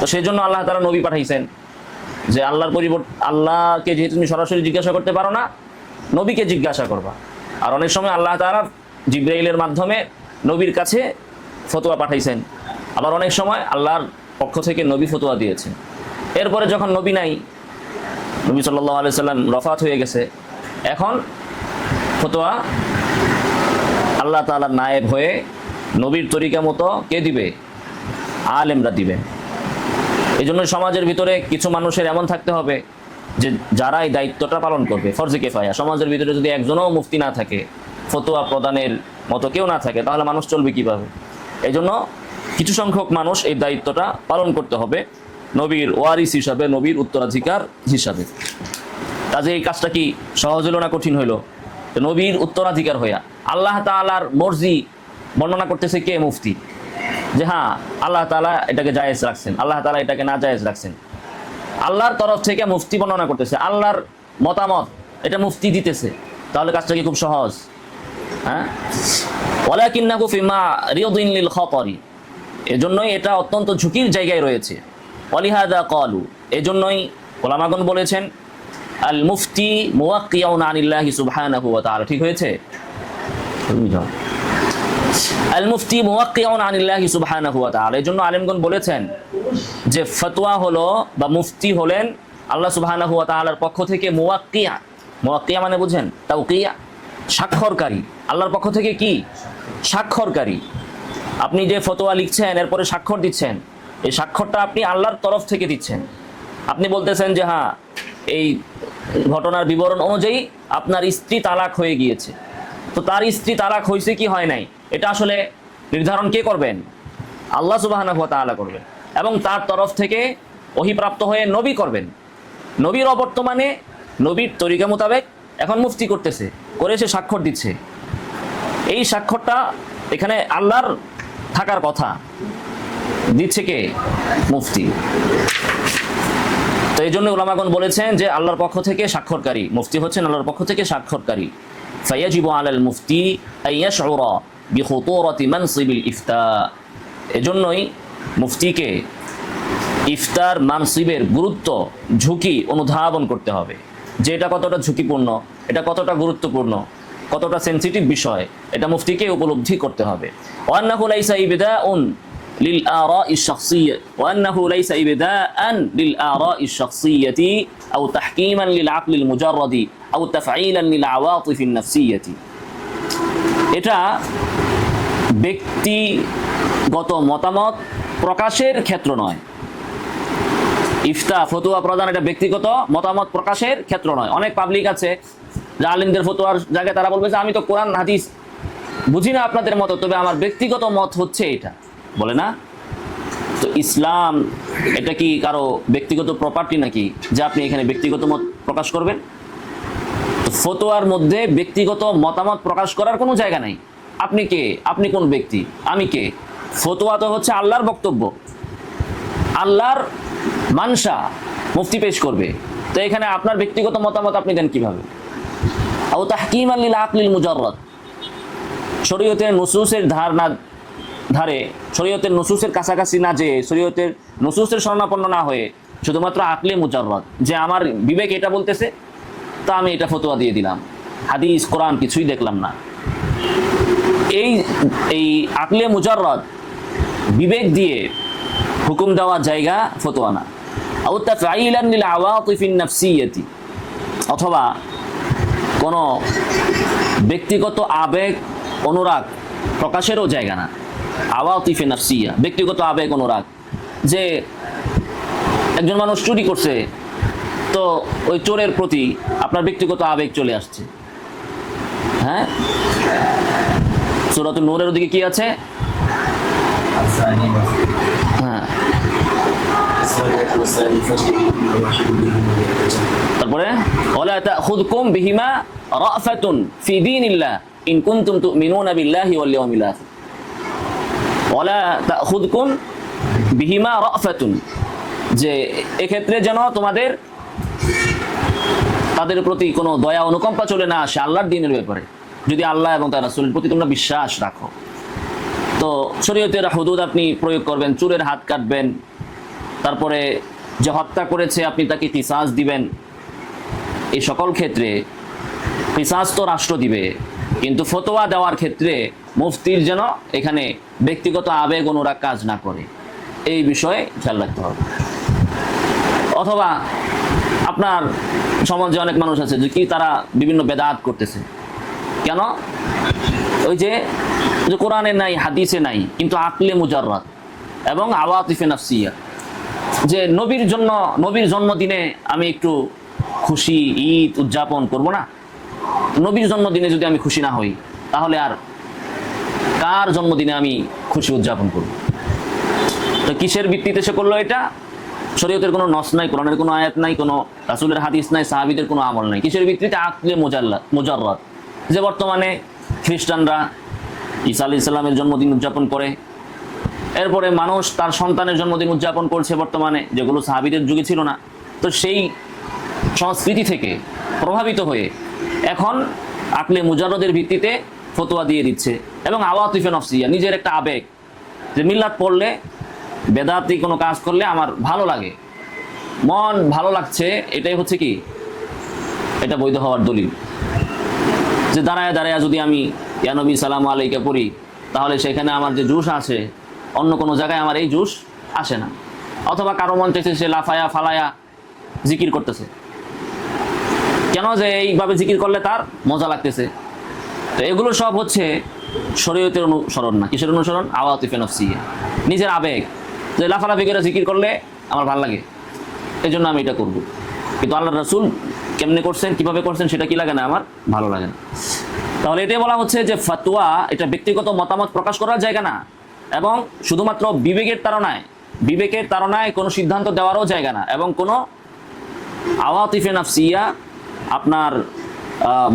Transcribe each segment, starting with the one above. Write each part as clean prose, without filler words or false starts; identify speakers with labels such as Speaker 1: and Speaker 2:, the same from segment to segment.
Speaker 1: তো সেই জন্য আল্লাহ তাআলা নবী পাঠাইছেন, যে আল্লাহর পরিবর্তে আল্লাহকে যেহেতু তুমি সরাসরি জিজ্ঞাসা করতে পারো না, নবীকে জিজ্ঞাসা করবা। আর অনেক সময় আল্লাহ তাআলা জিবরাইলের মাধ্যমে নবীর কাছে ফতোয়া পাঠাইছেন, আবার অনেক সময় আল্লাহর পক্ষ থেকে নবী ফতোয়া দিয়েছেন। এরপরে যখন নবী নাই, নবী সাল্লাল্লাহু আলাইহি সাল্লাম রফাত হয়ে গেছে, এখন ফতোয়া আল্লাহ তাআলার নায়েব হয়ে নবীর তরিকা মতো কে দিবে? আলেমরা দিবেন। এই জন্য সমাজের ভিতরে কিছু মানুষের এমন থাকতে হবে যে যারা এই দায়িত্বটা পালন করবে, ফরজে কিফায়া। সমাজের ভিতরে যদি একজনও মুফতি না থাকে, ফতোয়া প্রদানের মতো কেউ না থাকে, তাহলে মানুষ চলবে কিভাবে? এই জন্য কিছু সংখ্যক মানুষ এই দায়িত্বটা পালন করতে হবে নবীর ওয়ারিস হিসাবে, নবীর উত্তরাধিকার হিসাবে। কাজে এই কাজটা কি সহজ হলো না কঠিন হইল? নবীর উত্তরাধিকার হইয়া আল্লাহ তাআলার মর্জি বর্ণনা করতেছে কে? মুফতি। যে হ্যাঁ, আল্লাহ তাআলা এটাকে জায়েজ রাখছেন, আল্লাহ তাআলা এটাকে না জায়েজ রাখছেন। আল্লাহর তরফ থেকে মুফতি বর্ণনা করতেছে, আল্লাহর মতামত এটা মুফতি দিতেছে। তাহলে কাজটা কি খুব সহজ? হ্যাঁ, ওয়ালাকিন্নাহু ফিমা রিদিন লিল খাতারি, এজন্যই এটা অত্যন্ত ঝুঁকির জায়গায় রয়েছে। ওয়ালিহাদা ক্বালু, এজন্যই উলামাগণ বলেছেন আল মুফতি মুওয়াক্কিউন আনিল্লাহি সুবহানাহু ওয়া তাআলা। ঠিক হয়েছে? আল মুফতি মুওয়াক্কিউন আনিল্লাহি সুবহানাহু ওয়া তাআলা। এজন্য আলেমগণ বলেছেন যে ফতোয়া হলো বা মুফতি হলেন আল্লাহ সুবহানাহু ওয়া তাআলার পক্ষ থেকে মুওয়াক্কিয়া। মুওয়াক্কিয়া মানে বুঝেন? তাওকিয়া, স্বাক্ষরকারী। আল্লাহর পক্ষ থেকে কি? স্বাক্ষরকারী। আপনি যে ফতোয়া লিখছেন, এরপরে স্বাক্ষর দিচ্ছেন, এই স্বাক্ষরটা আপনি আল্লাহর তরফ থেকে দিচ্ছেন। আপনি বলতেছেন যে হ্যাঁ, এই ঘটনার বিবরণ অনুযায়ী আপনার স্ত্রী তালাক হয়ে গিয়েছে। তো তার স্ত্রী তালাক হয়েছে কি হয় নাই, এটা আসলে নির্ধারণ কে করবেন? আল্লাহ সুবহানাহু ওয়া তাআলা করবেন, এবং তার তরফ থেকে ওহীপ্রাপ্ত হয়ে নবী করবেন। নবীর অবর্তমানে নবীর তরিকা মোতাবেক এখন মুফতি করতেছে, করে সে স্বাক্ষর দিচ্ছে। এই স্বাক্ষরটা এখানে আল্লাহর থাকার কথা, দিচ্ছে কে? মুফতি। তো এই জন্য উলামাগণ বলেছেন যে আল্লাহর পক্ষ থেকে স্বাক্ষরকারী মুফতি হচ্ছেন আল্লাহর পক্ষ থেকে স্বাক্ষরকারী। ফায়াজিবু আলাল মুফতি আইয়াশউরা বিখুতুরাতি মানসিবিল ইফতা, এজন্যই মুফতিকে ইফতার মানসিবের গুরুত্ব, ঝুঁকি অনুধাবন করতে হবে, যে এটা কতটা ঝুঁকিপূর্ণ, এটা কতটা গুরুত্বপূর্ণ, কতটা সেন্সিটিভ বিষয়, এটা মুফতিকে উপলব্ধি করতে হবে। ওয়ান্নাহু লাইসা ইবদাউন লিল আরাইশ শাখসিয়্যা, ওয়ান্নাহু লাইসা ইবদাআন লিল আরাইশ শাখসিয়্যাতি আও তাহকীমান লিল আকলিল মুজাররাদি আও তাফঈলান লিল আওয়াতিফিন নাফসিয়্যাতি। এটা ব্যক্তিগত মতামত প্রকাশের ক্ষেত্র নয়। ইফতা, ফতোয়া প্রদান এটা ব্যক্তিগত মতামত প্রকাশের ক্ষেত্র নয়। অনেক পাবলিক আছে যে আলিমদের ফতোয়ার জায়গায় তারা বলবে যে আমি তো কোরআন হাদিস বুঝি না আপনাদের মতো, তবে আমার ব্যক্তিগত মত হচ্ছে এটা, বলে না? তো ইসলাম এটা কি কারো ব্যক্তিগত প্রপার্টি নাকি যে আপনি এখানে ব্যক্তিগত মত প্রকাশ করবেন? তো ফতোয়ার মধ্যে ব্যক্তিগত মতামত প্রকাশ করার কোনো জায়গা নাই। আপনি কে? আপনি কোন ব্যক্তি? আমি কে? ফতোয়া তো হচ্ছে আল্লাহর বক্তব্য, আল্লাহর মানসা মুফতি পেশ করবে। তো এখানে আপনার ব্যক্তিগত মতামত আপনি দেন কিভাবে? আও তাহকীমান লিল আকলিল মুজাররাদ, শরীয়তের নুসুসের ধারে শরীয়তের নুসুসের কাছাকাছি না যেয়ে, শরীয়তের নুসুসের শরণাপন্ন না হয়ে শুধুমাত্র আকলে মুজাররাদ, যে আমার বিবেক এটা বলতেছে তা আমি এটা ফতোয়া দিয়ে দিলাম, হাদিস কোরআন কিছুই দেখলাম না। এই আকলে মুজাররাদ, বিবেক দিয়ে হুকুম দেওয়ার জায়গা ফতোয়া না। আও তাফঈলান লিল আওয়াতিফিন নাফসিয়্যাতি, অথবা কোনো ব্যক্তিগত আবেগ অনুরাগ প্রকাশেরও জায়গা না। আওয়াতিফে নাফসিয়া, ব্যক্তিগত আবেগ অনুরাগ, যে একজন মানুষ চুরি করছে, তো ওই চোরের প্রতি আপনার ব্যক্তিগত আবেগ চলে আসছে। হ্যাঁ, সূরাতুন নূরের ওদিকে কি আছে? হ্যাঁ, তারপরে ওয়ালা তাখুযকুম বিহিমা রাফাতুন ফি দীনিল্লাহ ইন কুনতুম তুমিনুনা বিল্লাহি ওয়াল ইয়াউমিল আখির। ওয়ালা তাখুযকুম বিহিমা রাফাতুন, যে এক্ষেত্রে যেন তোমাদের তাদের প্রতি কোনো দয়া অনুকম্পা চলে না আসে আল্লাহর দ্বীনের ব্যাপারে, যদি আল্লাহ এবং তার রাসূলের প্রতি তোমরা বিশ্বাস রাখো। তো শরীয়তের হুদুদ আপনি প্রয়োগ করবেন, চোরের হাত কাটবেন, তারপরে যে হত্যা করেছে আপনি তাকে কিসাস দিবেন, এই সকল ক্ষেত্রে কিসাস তো রাষ্ট্র দিবে, কিন্তু ফতোয়া দেওয়ার ক্ষেত্রে মুফতির যেন এখানে ব্যক্তিগত আবেগ অনুরাগ কাজ না করে, এই বিষয়ে খেয়াল রাখতে হবে। অথবা আপনার সমাজে অনেক মানুষ আছে যে কি তারা বিভিন্ন বেদাত করতেছে, কেন? ওই যে কোরআনে নাই, হাদিসে নাই, কিন্তু আকলে মুজাররাদ এবং আওয়াতিফে নাফসিয়া, যে নবীর জন্মদিনে আমি একটু খুশি ঈদ উদযাপন করব না, নবীর জন্মদিনে যদি আমি খুশি না হই তাহলে আর কার জন্মদিনে আমি খুশি উদযাপন করব? তো কিসের ভিত্তিতে সে করলো এটা? শরীয়তের কোনো নস নাই, কোরআনের কোনো আয়াত নাই, কোনো রাসূলের হাদিস নাই, সাহাবীদের কোনো আমল নাই। কিসের ভিত্তিতে? আকলে মুজাররাদ। যে বর্তমানে খ্রিস্টানরা ঈসা আলাইহিস সালামের জন্মদিন উদযাপন করে, এরপরে মানুষ তার সন্তানের জন্মদিন উদযাপন করছে বর্তমানে, যেগুলো সাহাবীদের যুগে ছিল না। তো সেই সংস্কৃতি থেকে প্রভাবিত হয়ে এখন আকলে মুজাররদের ভিত্তিতে ফতোয়া দিয়ে দিচ্ছে, এবং আওয়াতিফে নফসিয়া, নিজের একটা আবেগ, যে মিল্লাত পড়লে, বেদাতি কোনো কাজ করলে আমার ভালো লাগে, মন ভালো লাগছে, এটাই হচ্ছে কি এটা বৈধ হওয়ার দলিল। যে দাঁড়ায় দাঁড়ায় যদি আমি ইয়া নবী সালামু আলাইকা পড়ি, তাহলে সেখানে আমার যে জুস আছে অন্য কোনো জায়গায় আমার এই জুস আসে না। অথবা কারো মন চাইছে সে লাফায়া ফালায়া জিকির করতেছে, কেন? যে এইভাবে জিকির করলে তার মজা লাগতেছে। তো এগুলো সব হচ্ছে শরীয়তের অনুসরণ না। কিসের অনুসরণ? আওয়াতিফে নফসিয়া, নিজের আবেগ, যে লাফালাফি করে জিকির করলে আমার ভালো লাগে, এই জন্য আমি এটা করব। কিন্তু আল্লাহ রাসূল কেমনে করছেন, কিভাবে করছেন, সেটা কি লাগে না, আমার ভালো লাগে না। তাহলে এটাই বলা হচ্ছে যে ফতোয়া এটা ব্যক্তিগত মতামত প্রকাশ করার জায়গা না, এবং শুধুমাত্র বিবেকের তাড়নায় কোনো সিদ্ধান্ত দেওয়ারও জায়গা না, এবং কোনো আওয়াতিফে নাফসিয়া, আপনার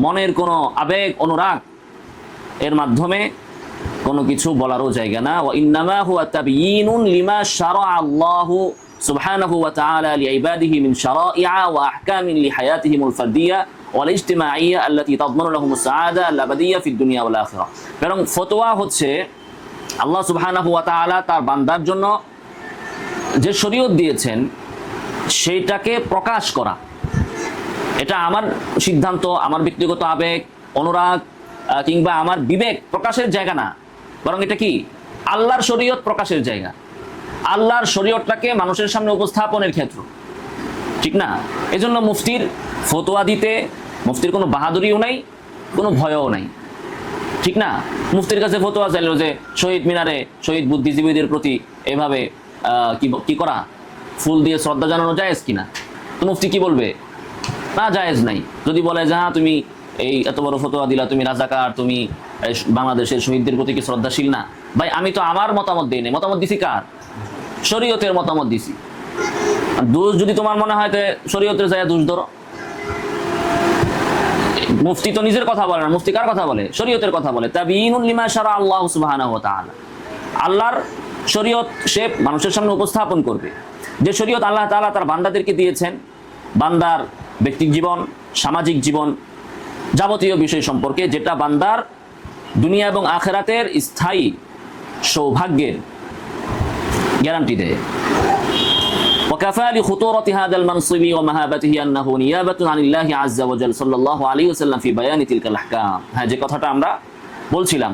Speaker 1: মনের কোনো আবেগ অনুরাগ এর মাধ্যমে কোনো কিছু বলারও জায়গা না। ওয়া ইন্নামা হুয়া তাবয়ীনুন লিমা শারা'a আল্লাহু সুবহানাহু ওয়া তাআলা লিইবাদিহি মিন শারা'i'a ওয়া আহকামিন লিহায়াতিহিমুল ফারদিয়্যা ওয়াল ইজতিমাইয়্যা আল্লাতী তাদমানু লাহুমুস সাআদা আল আবাদিয়্যা ফিদ দুনিয়া ওয়াল আখিরাহ। বরং ফতোয়া হচ্ছে আল্লাহ সুবহানাহু ওয়া তাআলা তার বান্দার জন্য যে শরীয়ত দিয়েছেন সেইটাকে প্রকাশ করা। এটা আমার সিদ্ধান্ত, আমার ব্যক্তিগত আবেগ অনুরাগ কিংবা আমার বিবেক প্রকাশের জায়গা না, বরং এটা কি আল্লাহর শরীয়ত প্রকাশের জায়গা, আল্লাহর শরীয়তটাকে মানুষের সামনে উপস্থাপনের ক্ষেত্র, ঠিক না? এজন্য মুফতির ফতোয়া দিতে, মুফতির কোনো বাহাদুরিও নাই, কোনো ভয়ও নাই, ঠিক না? মুফতির কাছে ফতোয়া চাইল যে শহীদ মিনারে শহীদ বুদ্ধিজীবীদের প্রতি এভাবে কি করা, ফুল দিয়ে শ্রদ্ধা জানানো জায়েজ কিনা? তো মুফতি কি বলবে? না, জায়েজ নাই। যদি বলে যে হ্যাঁ তুমি এই এত বড় ফতোয়া দিলা, তুমি রাজাকার, তুমি বাংলাদেশের শহীদদের প্রতি কি শ্রদ্ধাশীল না? ভাই আমি তো আমার মতামত দিই নাই, মতামত দিছি কার? শরীয়তের মতামত দিছি। দোষ যদি তোমার মনে হয় তো শরীয়তের জায়গা দোষ ধরো। মুফতি তো নিজের কথা বলে না, মুফতি কার কথা বলে? শরীয়তের কথা বলে। তাবয়ীনুন লিমা শারা'a আল্লাহু সুবহানাহু ওয়া তাআলা, আল্লাহর শরীয়ত সে মানুষের সামনে উপস্থাপন করবে। যে শরীয়ত আল্লাহ তাআলা তার বান্দাদেরকে দিয়েছেন, বান্দার ব্যক্তিক জীবন, সামাজিক জীবন, যাবতীয় বিষয় সম্পর্কে, যেটা বান্দার দুনিয়া এবং আখিরাতের স্থায়ী সৌভাগ্যের গ্যারান্টি দেয়। وكفى لخطورة هذا المنصب ومهابته أنه نيابة عن الله عز وجل صلى الله عليه وسلم في بيان تلك الأحكام। হ্যাঁ, যে কথাটা আমরা বলছিলাম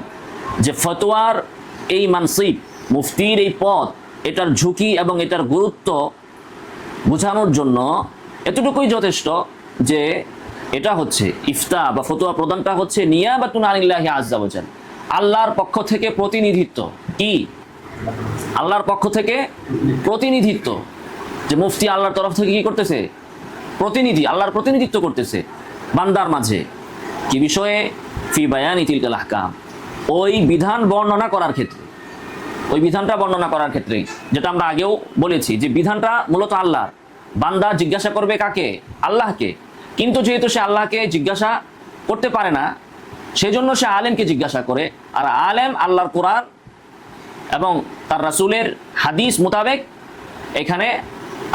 Speaker 1: যে ফতোয়ার এই মানসিব, মুফতির এই পদ, এটার ঝুঁকি এবং এটার গুরুত্ব বোঝানোর জন্য এতটুকুই যথেষ্ট যে এটা হচ্ছে ইফতা বা ফতোয়া প্রদানটা হচ্ছে নিয়াবাতুন আনিল্লাহি আযজা ওয়া জাল, আল্লাহর পক্ষ থেকে প্রতিনিধিত্ব। কি? আল্লাহর পক্ষ থেকে প্রতিনিধিত্ব। যে মুফতি আল্লাহর তরফ থেকে কি করতেছে? প্রতিনিধি, আল্লাহর প্রতিনিধিত্ব করতেছে বান্দার মাঝে। কি বিষয়ে? ফি বায়ানি তিলকাল আহকাম, ওই বিধান বর্ণনা করার ক্ষেত্রে, ওই বিধানটা বর্ণনা করার ক্ষেত্রে, যেটা আমরা আগেও বলেছি যে বিধানটা মূলত আল্লাহর, বান্দা জিজ্ঞাসা করবে কাকে? আল্লাহকে। কিন্তু যেহেতু সে আল্লাহকে জিজ্ঞাসা করতে পারে না, সেজন্য সে আলেমকে জিজ্ঞাসা করে, আর আলেম আল্লাহর কোরআন এবং তার রাসূলের হাদিস মোতাবেক এখানে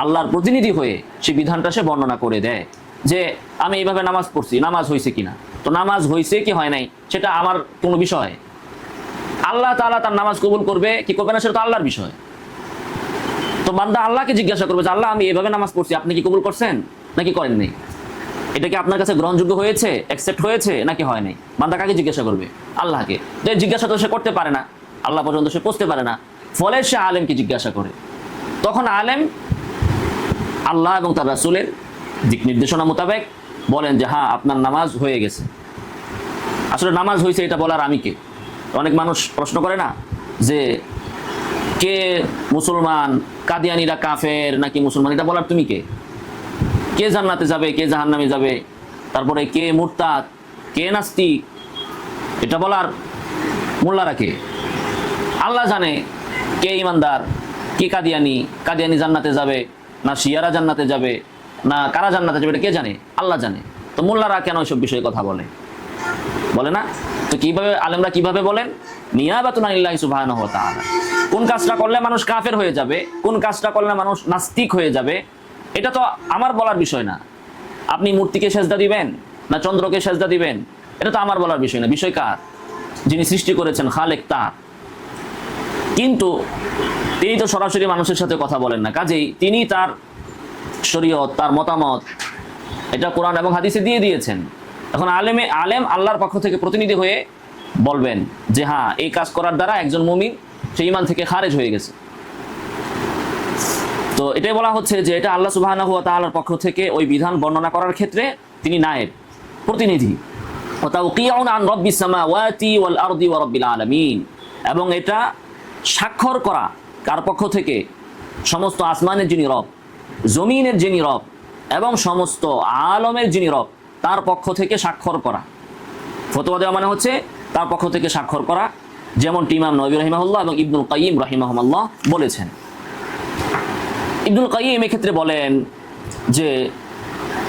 Speaker 1: আল্লাহর প্রতিনিধি হয়ে সে বিধানটা সে বর্ণনা করে দেয় যে আমি এইভাবে নামাজ পড়ছি, নামাজ হয়েছে কিনা। তো নামাজ হয়েছে কি হয় নাই সেটা আমার কোনো বিষয়। আল্লাহ তাআলা তার নামাজ কবুল করবে কি করবে না সেটা তো আল্লাহর বিষয়। তো বান্দা আল্লাহকে জিজ্ঞাসা করবে যে আল্লাহ আমি এভাবে নামাজ পড়ছি, আপনি কি কবুল করছেন নাকি করেননি? এটা কি আপনার কাছে গ্রহণযোগ্য হয়েছে, অ্যাকসেপ্ট হয়েছে নাকি হয় নাই? বান্দা কাকে জিজ্ঞাসা করবে? আল্লাহকে। যে জিজ্ঞাসা তো সে করতে পারে না, আল্লাহ পর্যন্ত সে পৌঁছতে পারে না, ফলে সে আলেমকে জিজ্ঞাসা করে। তখন আলেম আল্লাহ এবং তার রাসূলের দিক নির্দেশনা মোতাবেক বলেন যে হ্যাঁ আপনার নামাজ হয়ে গেছে। আসলে নামাজ হয়েছে এটা বলার আমি কে? অনেক মানুষ প্রশ্ন করে না যে কে মুসলমান, কাদিয়ানিরা কাফের নাকি মুসলমান, এটা বলার তুমি কে? কে জান্নাতে যাবে, কে জাহান্নামে যাবে, তারপরে কে মুরতাদ, কে নাস্তিক, এটা বলার মোল্লারা কে? আল্লাহ জানে কে ইমানদার, কে কাদিয়ানি, কাদিয়ানি জান্নাতে যাবে না শিয়ারা জান্নাতে যাবে না কারা জান্নাতে যাবে, এটা কে জানে? আল্লাহ জানে। তো মোল্লারা কেন ওইসব বিষয়ে কথা বলে? বলে না। তো কিভাবে আলেমরা কিভাবে বলেন? নিয়াবাতুন আনিল্লাহি সুবহানাহু ওয়া তাআলা। কোন কাজটা করলে মানুষ কাফের হয়ে যাবে, কোন কাজটা করলে মানুষ নাস্তিক হয়ে যাবে, এটা তো আমার বলার বিষয় না। আপনি মূর্তিকে সেজদা দিবেন না চন্দ্রকে সেজদা দিবেন, এটা তো আমার বলার বিষয় না। বিষয় কার? যিনি সৃষ্টি করেছেন, খালেক তার। কিন্তু তিনি তো সরাসরি মানুষের সাথে কথা বলেন না, কাজেই তিনি তার শরীয়ত, তার মতামত এটা কোরআন এবং হাদিসে দিয়ে দিয়েছেন। এখন আলেম আল্লাহর পক্ষ থেকে প্রতিনিধি হয়ে বলবেন যে হ্যাঁ এই কাজ করার দ্বারা একজন মুমিন সেই ঈমান থেকে খারেজ হয়ে গেছে। তো এটাই বলা হচ্ছে যে এটা আল্লাহ সুবহানাহু ওয়া তাআলার পক্ষ থেকে ওই বিধান বর্ণনা করার ক্ষেত্রে তিনি নায়েব, প্রতিনিধি। ওয়া তাওকিউন আন রাব্বিস সামাওয়াতি ওয়াল আরদি ওয়া রাব্বিল আলামিন, এবং এটা স্বাক্ষর করা কার পক্ষ থেকে? সমস্ত আসমানের যিনি রব, জমিনের যিনি রব এবং সমস্ত আলমের যিনি রব, তার পক্ষ থেকে স্বাক্ষর করা। ফতোয়া দেওয়া মানে হচ্ছে তার পক্ষ থেকে স্বাক্ষর করা, যেমনটি ইমাম নবী রাহিমাহুল্লাহ এবং ইবনুল কাইয়িম রাহিমাহুল্লাহ বলেছেন। ইবনুল কাইয়িম এক্ষেত্রে বলেন যে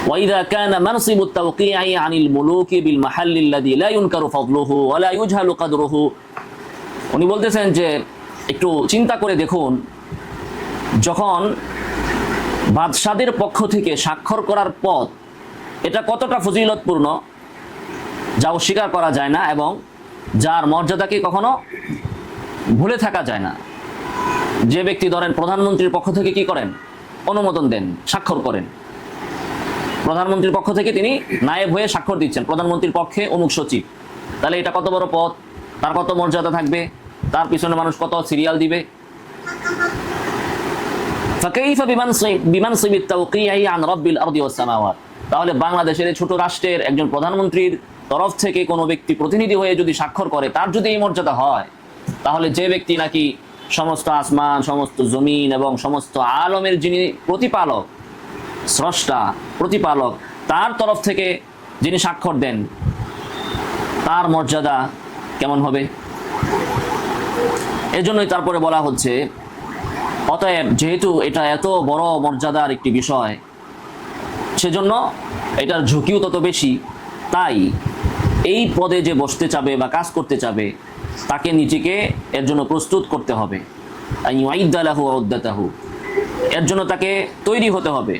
Speaker 1: ওয়াইদা কানা মানসিবুত তাওকিই আনিল মুলুকি বিল মাহাল্লিল্লাযী লা ইউনকারু ফাদলুহু ওয়া লা ইউজহালু কদরুহু। উনি বলতেছেন যে একটু চিন্তা করে দেখুন, যখন বাদশাদের পক্ষ থেকে স্বাক্ষর করার পথ এটা কতটা ফজিলতপূর্ণ যা অস্বীকার করা যায় না এবং যার মর্যাদাকে কখনো ভুলে থাকা যায় না। যে ব্যক্তি ধরেন প্রধানমন্ত্রীর পক্ষ থেকে কি করেন? অনুমোদন দেন, স্বাক্ষর করেন। প্রধানমন্ত্রীর পক্ষ থেকে তিনি নায়েব হয়ে স্বাক্ষর দিচ্ছেন, প্রধানমন্ত্রীর পক্ষে অমুক সচিব। তাহলে এটা কত বড় পদ, তার কত মর্যাদা থাকবে, তার পিছনে মানুষ কত সিরিয়াল দিবে। ফাকাইফা বিমানসিবিত তাওকিই আন রাব্বিল আরদি ওয়াস সামাওয়াত। তাহলে বাংলাদেশের এই ছোট রাষ্ট্রের একজন প্রধানমন্ত্রীর তরফ থেকে কোনো ব্যক্তি প্রতিনিধি হয়ে যদি স্বাক্ষর করে, তার যদি এই মর্যাদা হয়, তাহলে যে ব্যক্তি নাকি সমস্ত আসমান, সমস্ত জমিন এবং সমস্ত আলমের যিনি প্রতিপালক, স্রষ্টা, প্রতিপালক, তার তরফ থেকে যিনি স্বাক্ষর দেন, তার মর্যাদা কেমন হবে? এজন্যই তারপরে বলা হচ্ছে অতএব যেহেতু এটা এত বড় মর্যাদার একটি বিষয়, সেজন্য এটার ঝুঁকিও তত বেশি। তাই এই পদে যে বসতে চাবে বা কাজ করতে চাবে, তাকে নিজেকে এর জন্য প্রস্তুত করতে হবে। এর জন্য তাকে তৈরি হতে হবে।